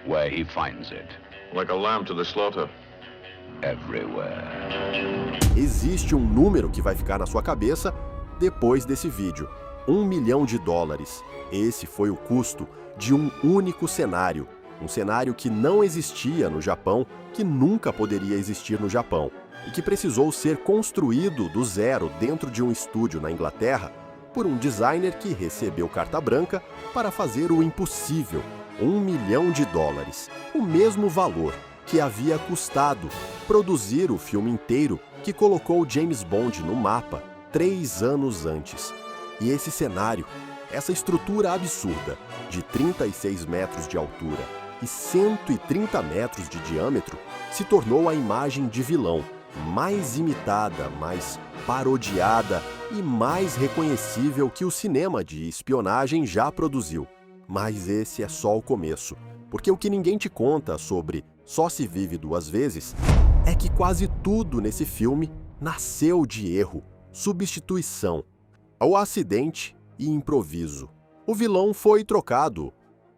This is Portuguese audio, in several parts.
where he finds it. Like a lamb to the slaughter. Everywhere. Existe um número que vai ficar na sua cabeça depois desse vídeo. $1 milhão. Esse foi o custo de um único cenário. Um cenário que não existia no Japão, que nunca poderia existir no Japão, e que precisou ser construído do zero dentro de um estúdio na Inglaterra por um designer que recebeu carta branca para fazer o impossível. $1 milhão. O mesmo valor que havia custado produzir o filme inteiro que colocou James Bond no mapa 3 anos antes. E esse cenário, essa estrutura absurda de 36 metros de altura e 130 metros de diâmetro, se tornou a imagem de vilão mais imitada, mais parodiada e mais reconhecível que o cinema de espionagem já produziu. Mas esse é só o começo, porque o que ninguém te conta sobre Só se vive duas vezes é que quase tudo nesse filme nasceu de erro, substituição, ao acidente e improviso. O vilão foi trocado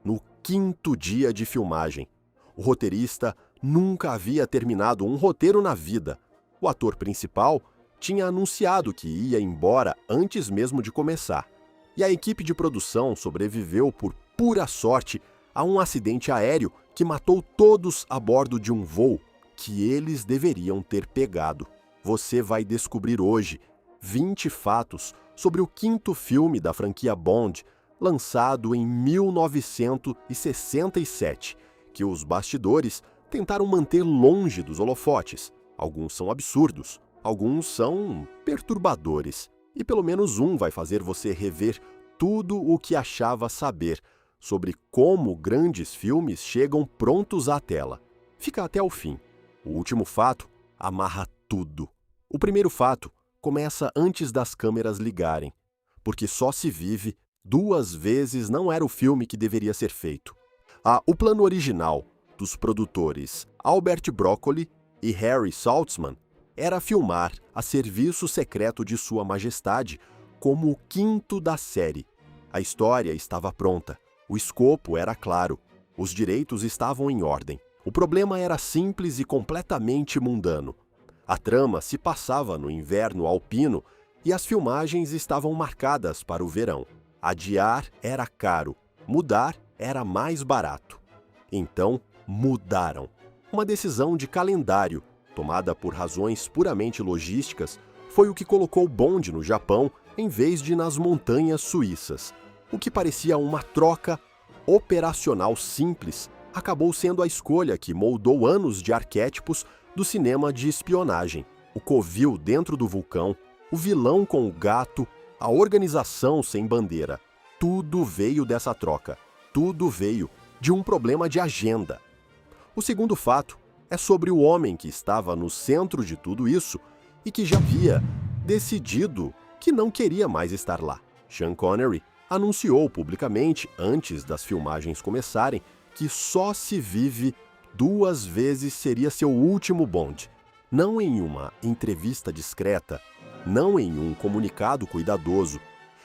no 5º dia de filmagem. O roteirista nunca havia terminado um roteiro na vida. O ator principal tinha anunciado que ia embora antes mesmo de começar. E a equipe de produção sobreviveu por pura sorte a um acidente aéreo que matou todos a bordo de um voo que eles deveriam ter pegado. Você vai descobrir hoje 20 fatos sobre o 5º filme da franquia Bond, lançado em 1967, que os bastidores tentaram manter longe dos holofotes. Alguns são absurdos, alguns são perturbadores. E pelo menos um vai fazer você rever tudo o que achava saber sobre como grandes filmes chegam prontos à tela. Fica até o fim. O último fato amarra tudo. O primeiro fato começa antes das câmeras ligarem, porque Só se vive duas vezes não era o filme que deveria ser feito. O plano original dos produtores Albert Broccoli e Harry Saltzman era filmar a serviço secreto de Sua Majestade como o 5º da série. A história estava pronta, o escopo era claro, os direitos estavam em ordem. O problema era simples e completamente mundano. A trama se passava no inverno alpino e as filmagens estavam marcadas para o verão. Adiar era caro, mudar era mais barato. Então, mudaram. Uma decisão de calendário, tomada por razões puramente logísticas, foi o que colocou Bond no Japão em vez de nas montanhas suíças. O que parecia uma troca operacional simples acabou sendo a escolha que moldou anos de arquétipos do cinema de espionagem. O covil dentro do vulcão, o vilão com o gato, a organização sem bandeira. Tudo veio dessa troca. Tudo veio de um problema de agenda. O segundo fato é sobre o homem que estava no centro de tudo isso e que já havia decidido que não queria mais estar lá. Sean Connery anunciou publicamente, antes das filmagens começarem, que Só se vive duas vezes seria seu último Bond. Não em uma entrevista discreta, não em um comunicado cuidadoso.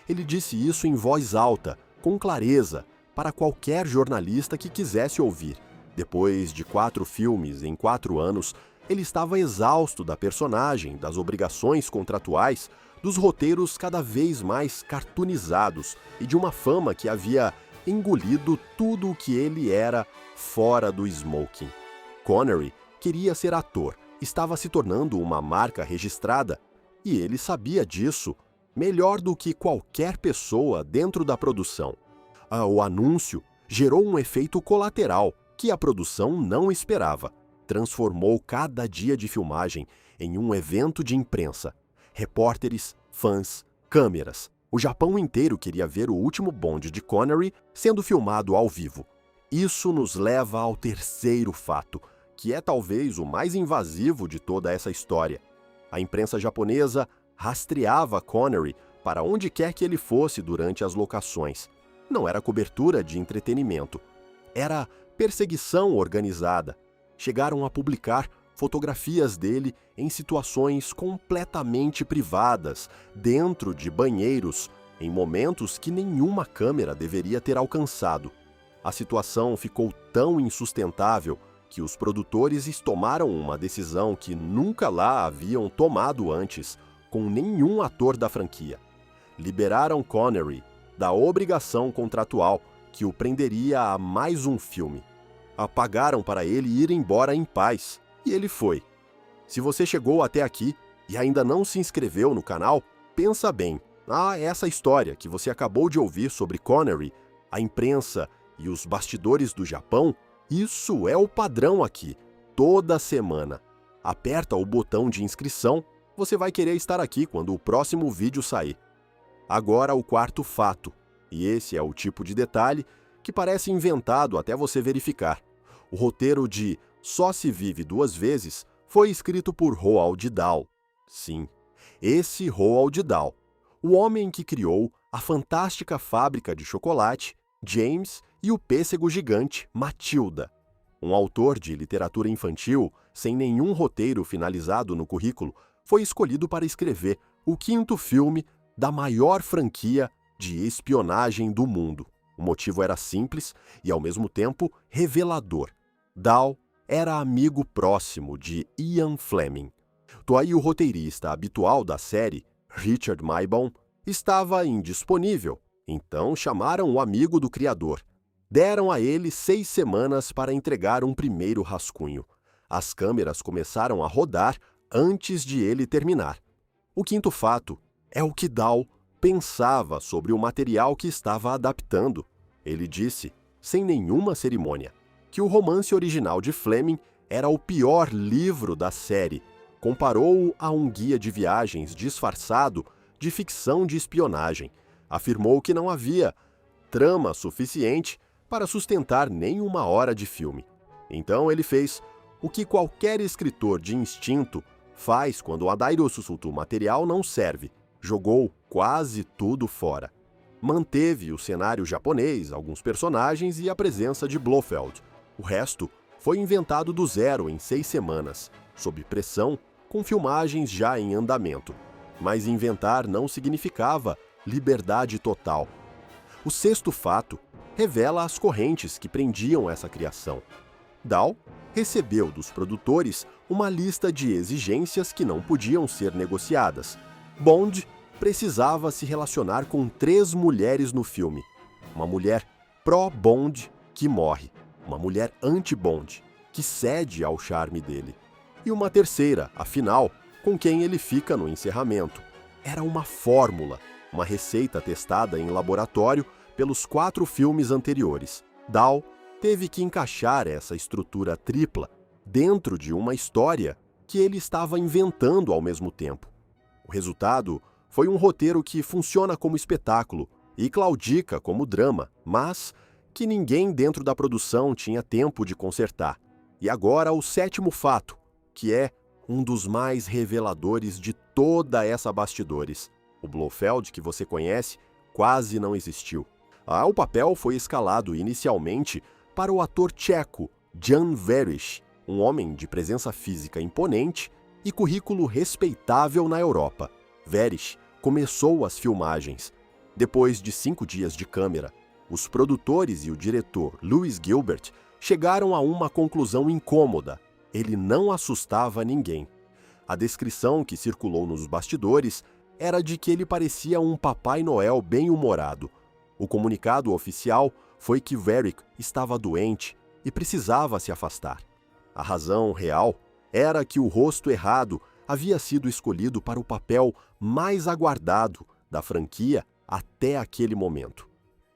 Ele disse isso em voz alta, com clareza, para qualquer jornalista que quisesse ouvir. Depois de 4 filmes em 4 anos, ele estava exausto da personagem, das obrigações contratuais, dos roteiros cada vez mais cartoonizados e de uma fama que havia engolido tudo o que ele era fora do smoking. Connery queria ser ator, estava se tornando uma marca registrada, e ele sabia disso melhor do que qualquer pessoa dentro da produção. O anúncio gerou um efeito colateral que a produção não esperava. Transformou cada dia de filmagem em um evento de imprensa. Repórteres, fãs, câmeras. O Japão inteiro queria ver o último Bond de Connery sendo filmado ao vivo. Isso nos leva ao terceiro fato, que é talvez o mais invasivo de toda essa história. A imprensa japonesa rastreava Connery para onde quer que ele fosse durante as locações. Não era cobertura de entretenimento. Era perseguição organizada. Chegaram a publicar fotografias dele em situações completamente privadas, dentro de banheiros, em momentos que nenhuma câmera deveria ter alcançado. A situação ficou tão insustentável que os produtores tomaram uma decisão que nunca lá haviam tomado antes, com nenhum ator da franquia. Liberaram Connery da obrigação contratual que o prenderia a mais um filme. Apagaram para ele ir embora em paz, e ele foi. Se você chegou até aqui e ainda não se inscreveu no canal, pensa bem. Essa história que você acabou de ouvir sobre Connery, a imprensa e os bastidores do Japão, isso é o padrão aqui, toda semana. Aperta o botão de inscrição, você vai querer estar aqui quando o próximo vídeo sair. Agora o quarto fato, e esse é o tipo de detalhe que parece inventado até você verificar. O roteiro de Só se vive duas vezes foi escrito por Roald Dahl. Sim, esse Roald Dahl, o homem que criou a fantástica fábrica de chocolate, James e o pêssego gigante Matilda. Um autor de literatura infantil, sem nenhum roteiro finalizado no currículo, foi escolhido para escrever o quinto filme da maior franquia de espionagem do mundo. O motivo era simples e, ao mesmo tempo, revelador. Dahl era amigo próximo de Ian Fleming. Aí o roteirista habitual da série, Richard Maybaum, estava indisponível, então chamaram o amigo do criador. Deram a ele 6 semanas para entregar um primeiro rascunho. As câmeras começaram a rodar antes de ele terminar. O quinto fato é o que Dahl pensava sobre o material que estava adaptando. Ele disse, sem nenhuma cerimônia, que o romance original de Fleming era o pior livro da série. Comparou-o a um guia de viagens disfarçado de ficção de espionagem. Afirmou que não havia trama suficiente para sustentar nem uma hora de filme. Então ele fez o que qualquer escritor de instinto faz quando o material não serve. Jogou quase tudo fora. Manteve o cenário japonês, alguns personagens e a presença de Blofeld. O resto foi inventado do zero em 6 semanas, sob pressão, com filmagens já em andamento. Mas inventar não significava liberdade total. O sexto fato revela as correntes que prendiam essa criação. Dahl recebeu dos produtores uma lista de exigências que não podiam ser negociadas. Bond precisava se relacionar com 3 mulheres no filme. Uma mulher pró-Bond que morre. Uma mulher anti-Bond que cede ao charme dele. E uma terceira, afinal, com quem ele fica no encerramento. Era uma fórmula, uma receita testada em laboratório pelos 4 filmes anteriores. Dahl teve que encaixar essa estrutura tripla dentro de uma história que ele estava inventando ao mesmo tempo. O resultado foi um roteiro que funciona como espetáculo e claudica como drama, mas que ninguém dentro da produção tinha tempo de consertar. E agora o 7º fato, que é um dos mais reveladores de toda essa bastidores. O Blofeld, que você conhece, quase não existiu. O papel foi escalado inicialmente para o ator tcheco Jan Werich, um homem de presença física imponente e currículo respeitável na Europa. Werich começou as filmagens. Depois de 5 dias de câmera, os produtores e o diretor Louis Gilbert chegaram a uma conclusão incômoda. Ele não assustava ninguém. A descrição que circulou nos bastidores era de que ele parecia um Papai Noel bem-humorado. O comunicado oficial foi que Werich estava doente e precisava se afastar. A razão real era que o rosto errado havia sido escolhido para o papel mais aguardado da franquia até aquele momento.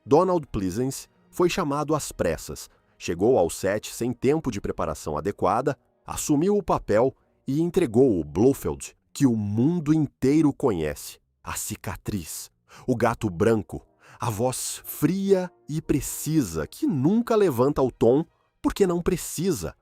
Donald Pleasence foi chamado às pressas, chegou ao set sem tempo de preparação adequada, assumiu o papel e entregou o Blofeld que o mundo inteiro conhece. A cicatriz, o gato branco, a voz fria e precisa que nunca levanta o tom porque não precisa.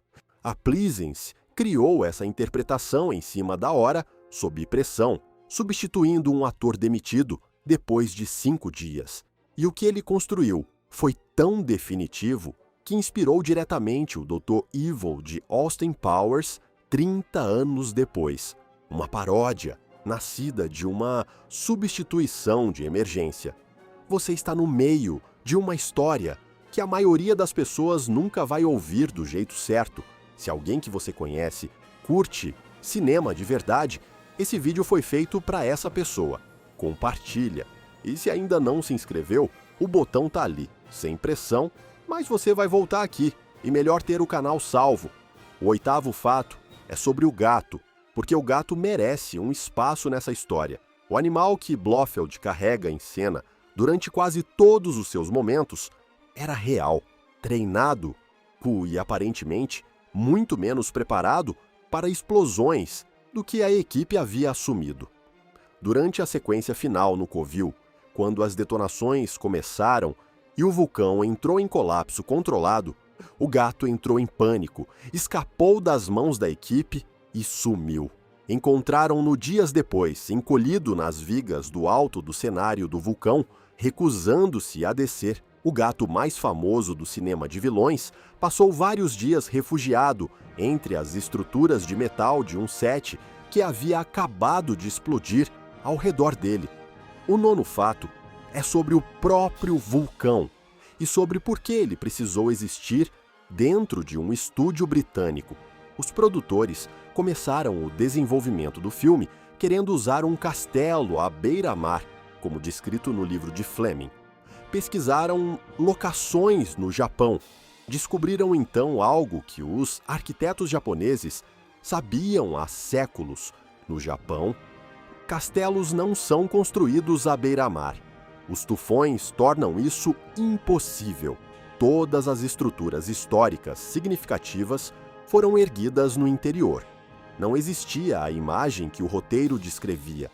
A Pleasence criou essa interpretação em cima da hora, sob pressão, substituindo um ator demitido depois de 5 dias. E o que ele construiu foi tão definitivo que inspirou diretamente o Dr. Evil de Austin Powers 30 anos depois. Uma paródia nascida de uma substituição de emergência. Você está no meio de uma história que a maioria das pessoas nunca vai ouvir do jeito certo. Se alguém que você conhece curte cinema de verdade, esse vídeo foi feito para essa pessoa. Compartilha. E se ainda não se inscreveu, o botão tá ali, sem pressão, mas você vai voltar aqui. E melhor ter o canal salvo. O 8º fato é sobre o gato, porque o gato merece um espaço nessa história. O animal que Blofeld carrega em cena durante quase todos os seus momentos era real, treinado e aparentemente muito menos preparado para explosões do que a equipe havia assumido. Durante a sequência final no covil, quando as detonações começaram e o vulcão entrou em colapso controlado, o gato entrou em pânico, escapou das mãos da equipe e sumiu. Encontraram-no dias depois, encolhido nas vigas do alto do cenário do vulcão, recusando-se a descer. O gato mais famoso do cinema de vilões passou vários dias refugiado entre as estruturas de metal de um set que havia acabado de explodir ao redor dele. O 9º fato é sobre o próprio vulcão e sobre por que ele precisou existir dentro de um estúdio britânico. Os produtores começaram o desenvolvimento do filme querendo usar um castelo à beira-mar, como descrito no livro de Fleming. Pesquisaram locações no Japão. Descobriram então algo que os arquitetos japoneses sabiam há séculos. No Japão, castelos não são construídos à beira-mar. Os tufões tornam isso impossível. Todas as estruturas históricas significativas foram erguidas no interior. Não existia a imagem que o roteiro descrevia.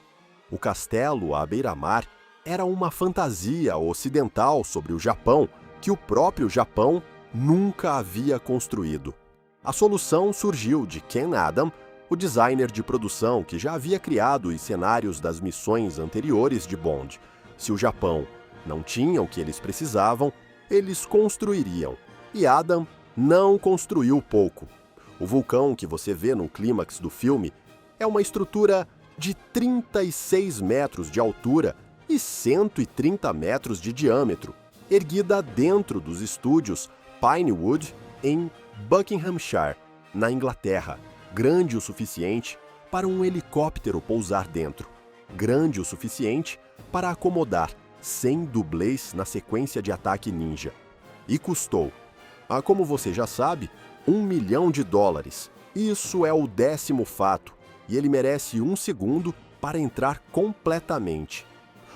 O castelo à beira-mar era uma fantasia ocidental sobre o Japão que o próprio Japão nunca havia construído. A solução surgiu de Ken Adam, o designer de produção que já havia criado os cenários das missões anteriores de Bond. Se o Japão não tinha o que eles precisavam, eles construiriam. E Adam não construiu pouco. O vulcão que você vê no clímax do filme é uma estrutura de 36 metros de altura e 130 metros de diâmetro, erguida dentro dos estúdios Pinewood, em Buckinghamshire, na Inglaterra. Grande o suficiente para um helicóptero pousar dentro. Grande o suficiente para acomodar 100 dublês na sequência de ataque ninja. E custou, como você já sabe, $1 milhão. Isso é o 10º fato, e ele merece 1 segundo para entrar completamente.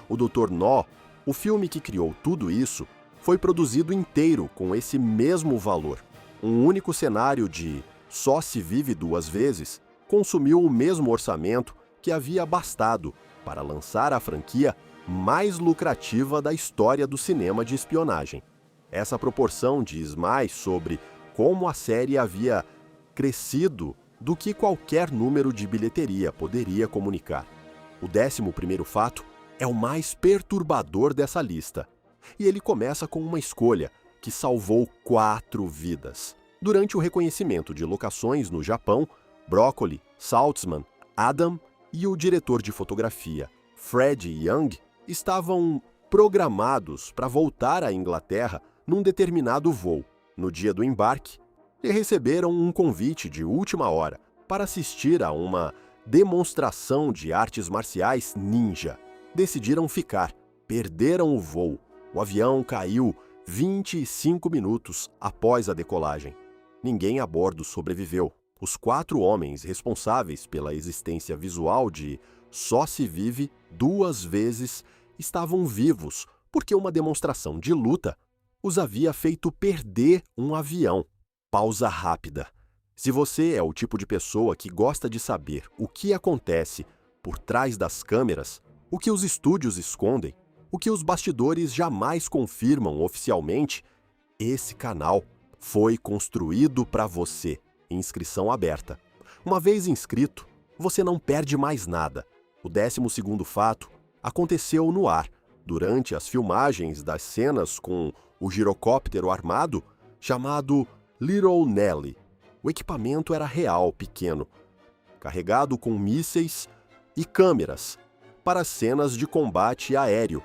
O Dr. No, o filme que criou tudo isso, foi produzido inteiro com esse mesmo valor. Um único cenário de Só se vive 2 vezes consumiu o mesmo orçamento que havia bastado para lançar a franquia mais lucrativa da história do cinema de espionagem. Essa proporção diz mais sobre como a série havia crescido do que qualquer número de bilheteria poderia comunicar. O 11º fato é o mais perturbador dessa lista. E ele começa com uma escolha que salvou 4 vidas. Durante o reconhecimento de locações no Japão, Broccoli, Saltzman, Adam e o diretor de fotografia, Fred Young, estavam programados para voltar à Inglaterra num determinado voo. No dia do embarque, e receberam um convite de última hora para assistir a uma demonstração de artes marciais ninja. Decidiram ficar, perderam o voo. O avião caiu 25 minutos após a decolagem. Ninguém a bordo sobreviveu. Os 4 homens responsáveis pela existência visual de Só se vive 2 vezes estavam vivos porque uma demonstração de luta os havia feito perder um avião. Pausa rápida. Se você é o tipo de pessoa que gosta de saber o que acontece por trás das câmeras, o que os estúdios escondem, o que os bastidores jamais confirmam oficialmente, esse canal foi construído para você. Inscrição aberta. Uma vez inscrito, você não perde mais nada. O 12º fato aconteceu no ar, durante as filmagens das cenas com o girocóptero armado chamado Little Nelly. O equipamento era real, pequeno, carregado com mísseis e câmeras para cenas de combate aéreo.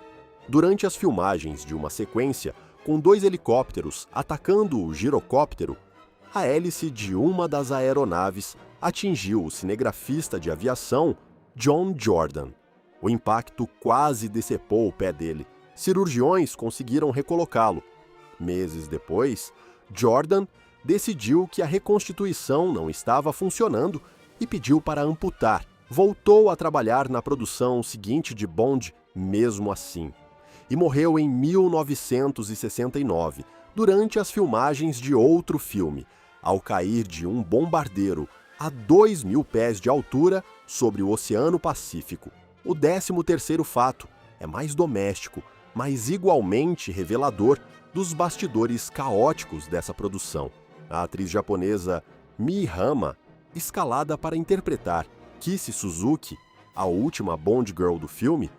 Durante as filmagens de uma sequência com 2 helicópteros atacando o girocóptero, a hélice de uma das aeronaves atingiu o cinegrafista de aviação John Jordan. O impacto quase decepou o pé dele. Cirurgiões conseguiram recolocá-lo. Meses depois, Jordan decidiu que a reconstituição não estava funcionando e pediu para amputar. Voltou a trabalhar na produção seguinte de Bond, mesmo assim. E morreu em 1969, durante as filmagens de outro filme, ao cair de um bombardeiro a 2.000 pés de altura sobre o Oceano Pacífico. O 13º fato é mais doméstico, mas igualmente revelador dos bastidores caóticos dessa produção. A atriz japonesa Mie Hama, escalada para interpretar Kissy Suzuki, a última Bond Girl do filme,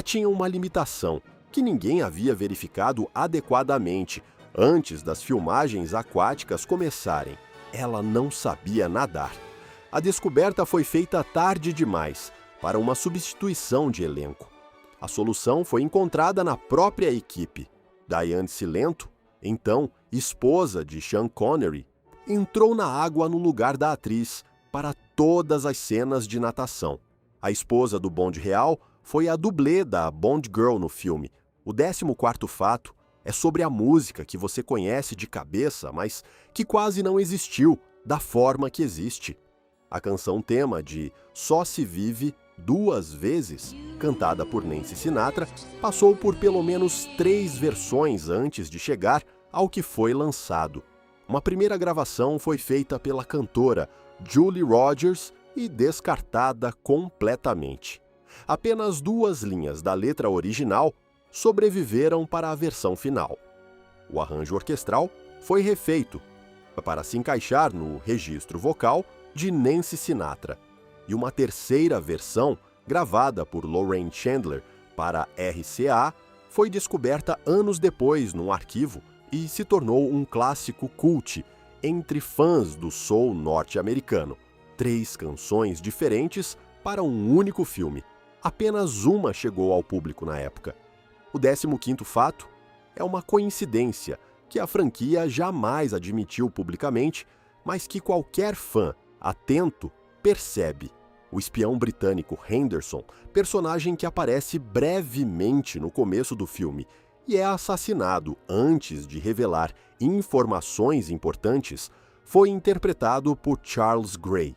tinha uma limitação que ninguém havia verificado adequadamente antes das filmagens aquáticas começarem. Ela não sabia nadar. A descoberta foi feita tarde demais para uma substituição de elenco. A solução foi encontrada na própria equipe. Diane Cilento, então esposa de Sean Connery, entrou na água no lugar da atriz para todas as cenas de natação. A esposa do Bond real foi a dublê da Bond Girl no filme. O 14º fato é sobre a música que você conhece de cabeça, mas que quase não existiu da forma que existe. A canção tema de Só Se Vive Duas Vezes, cantada por Nancy Sinatra, passou por pelo menos 3 versões antes de chegar ao que foi lançado. Uma primeira gravação foi feita pela cantora Julie Rogers e descartada completamente. Apenas 2 linhas da letra original sobreviveram para a versão final. O arranjo orquestral foi refeito para se encaixar no registro vocal de Nancy Sinatra, e uma terceira versão, gravada por Lorraine Chandler para RCA, foi descoberta anos depois num arquivo e se tornou um clássico cult entre fãs do soul norte-americano. 3 canções diferentes para um único filme. Apenas uma chegou ao público na época. O 15º fato é uma coincidência que a franquia jamais admitiu publicamente, mas que qualquer fã atento percebe. O espião britânico Henderson, personagem que aparece brevemente no começo do filme e é assassinado antes de revelar informações importantes, foi interpretado por Charles Gray.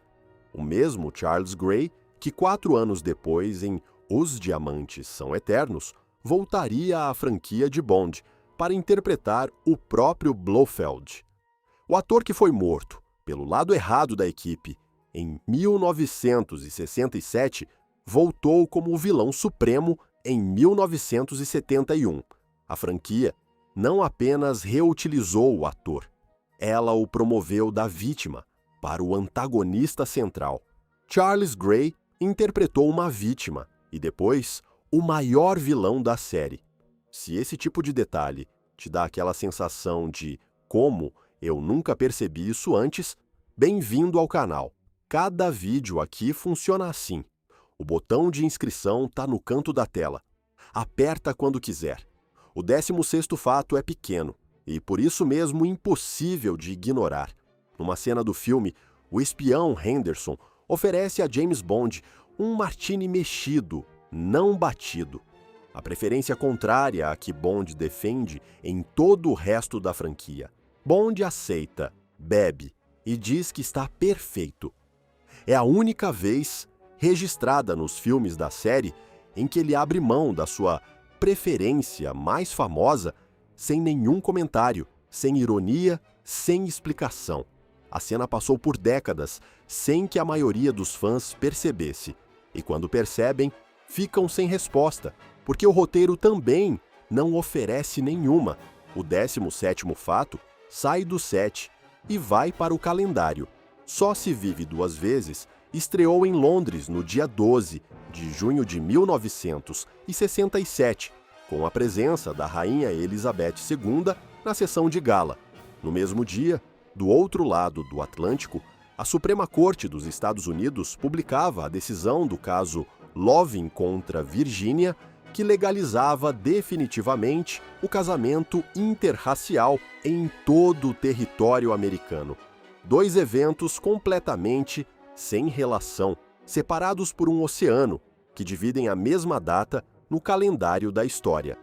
O mesmo Charles Gray que 4 anos depois, em Os Diamantes São Eternos, voltaria à franquia de Bond para interpretar o próprio Blofeld. O ator que foi morto pelo lado errado da equipe em 1967 voltou como o vilão supremo em 1971. A franquia não apenas reutilizou o ator, ela o promoveu da vítima para o antagonista central. Charles Gray interpretou uma vítima e depois o maior vilão da série. Se esse tipo de detalhe te dá aquela sensação de como eu nunca percebi isso antes, bem-vindo ao canal. Cada vídeo aqui funciona assim. O botão de inscrição está no canto da tela. Aperta quando quiser. O 16º fato é pequeno e por isso mesmo impossível de ignorar. Numa cena do filme, o espião Henderson oferece a James Bond um martini mexido, não batido. A preferência contrária à que Bond defende em todo o resto da franquia. Bond aceita, bebe e diz que está perfeito. É a única vez registrada nos filmes da série em que ele abre mão da sua preferência mais famosa sem nenhum comentário, sem ironia, sem explicação. A cena passou por décadas sem que a maioria dos fãs percebesse. E quando percebem, ficam sem resposta, porque o roteiro também não oferece nenhuma. O 17º fato sai do set e vai para o calendário. Só Se Vive Duas Vezes estreou em Londres no dia 12 de junho de 1967, com a presença da Rainha Elizabeth II na sessão de gala. No mesmo dia, do outro lado do Atlântico, a Suprema Corte dos Estados Unidos publicava a decisão do caso Loving contra Virginia que legalizava definitivamente o casamento interracial em todo o território americano. 2 eventos completamente sem relação, separados por um oceano, que dividem a mesma data no calendário da história.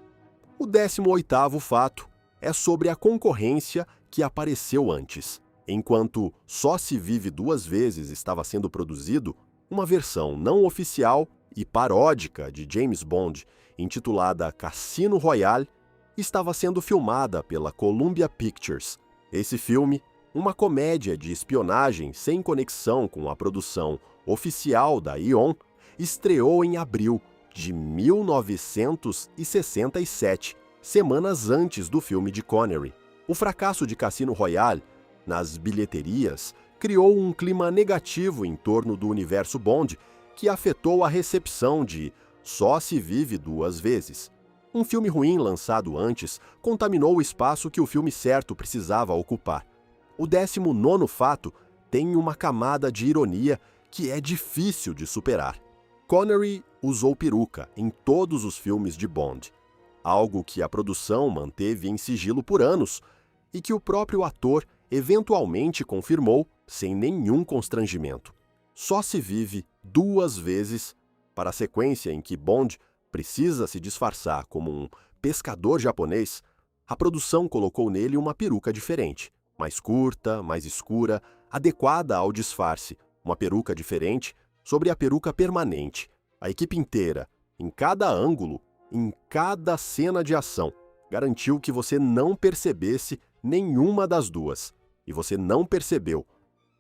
O 18º fato é sobre a concorrência que apareceu antes. Enquanto Só se Vive Duas Vezes estava sendo produzido, uma versão não oficial e paródica de James Bond, intitulada Cassino Royale, estava sendo filmada pela Columbia Pictures. Esse filme, uma comédia de espionagem sem conexão com a produção oficial da Eon, estreou em abril de 1967, semanas antes do filme de Connery. O fracasso de Cassino Royale nas bilheterias criou um clima negativo em torno do universo Bond que afetou a recepção de Só se Vive Duas Vezes. Um filme ruim lançado antes contaminou o espaço que o filme certo precisava ocupar. O 19º fato tem uma camada de ironia que é difícil de superar. Connery usou peruca em todos os filmes de Bond, algo que a produção manteve em sigilo por anos e que o próprio ator eventualmente confirmou sem nenhum constrangimento. Só se vive duas vezes para a sequência em que Bond precisa se disfarçar como um pescador japonês. A produção colocou nele uma peruca diferente, mais curta, mais escura, adequada ao disfarce, uma peruca diferente sobre a peruca permanente. A equipe inteira, em cada ângulo, em cada cena de ação, garantiu que você não percebesse nenhuma das duas. E você não percebeu.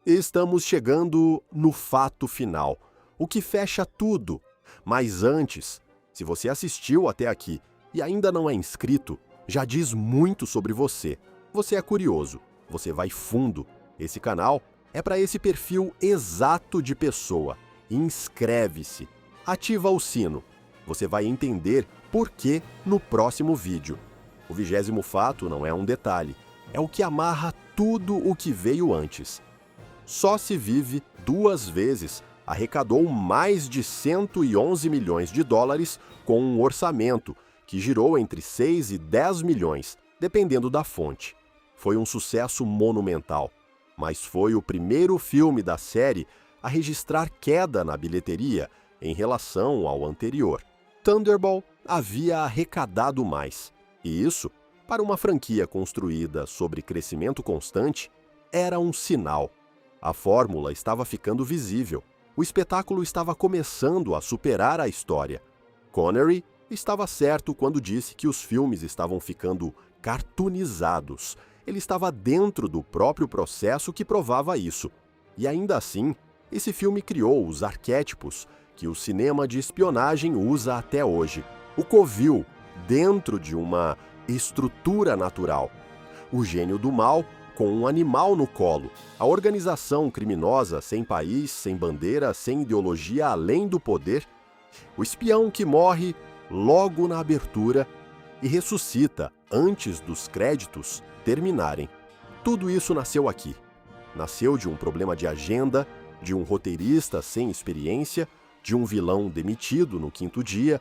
Estamos chegando no fato final, o que fecha tudo. Mas antes, se você assistiu até aqui e ainda não é inscrito, já diz muito sobre você. Você é curioso, você vai fundo. Esse canal é para esse perfil exato de pessoa. Inscreve-se, ativa o sino. Você vai entender por que no próximo vídeo. O 20º fato não é um detalhe, é o que amarra tudo o que veio antes. Só se Vive Duas Vezes arrecadou mais de 111 milhões de dólares com um orçamento que girou entre 6 e 10 milhões, dependendo da fonte. Foi um sucesso monumental, mas foi o primeiro filme da série a registrar queda na bilheteria em relação ao anterior. Thunderball havia arrecadado mais, e isso, para uma franquia construída sobre crescimento constante, era um sinal. A fórmula estava ficando visível. O espetáculo estava começando a superar a história. Connery estava certo quando disse que os filmes estavam ficando cartoonizados. Ele estava dentro do próprio processo que provava isso. E ainda assim, esse filme criou os arquétipos que o cinema de espionagem usa até hoje. O covil dentro de uma estrutura natural. O gênio do mal com um animal no colo. A organização criminosa sem país, sem bandeira, sem ideologia além do poder. O espião que morre logo na abertura e ressuscita antes dos créditos terminarem. Tudo isso nasceu aqui. Nasceu de um problema de agenda, de um roteirista sem experiência, de um vilão demitido no 5º dia,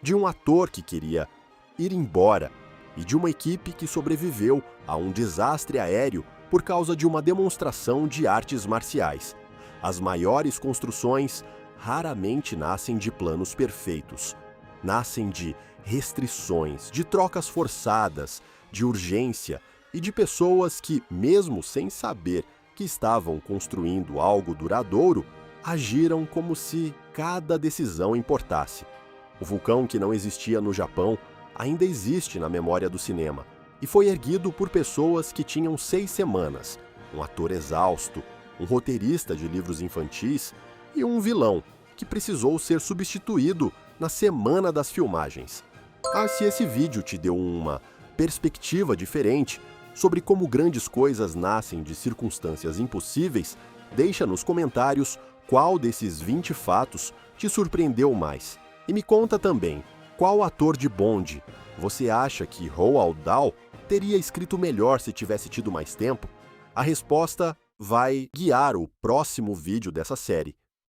de um ator que queria ir embora e de uma equipe que sobreviveu a um desastre aéreo por causa de uma demonstração de artes marciais. As maiores construções raramente nascem de planos perfeitos. Nascem de restrições, de trocas forçadas, de urgência e de pessoas que, mesmo sem saber que estavam construindo algo duradouro, agiram como se cada decisão importasse. O vulcão que não existia no Japão ainda existe na memória do cinema e foi erguido por pessoas que tinham 6 semanas, um ator exausto, um roteirista de livros infantis e um vilão que precisou ser substituído na semana das filmagens. Se esse vídeo te deu uma perspectiva diferente sobre como grandes coisas nascem de circunstâncias impossíveis, deixa nos comentários qual desses 20 fatos te surpreendeu mais. E me conta também, qual ator de Bond você acha que Roald Dahl teria escrito melhor se tivesse tido mais tempo? A resposta vai guiar o próximo vídeo dessa série.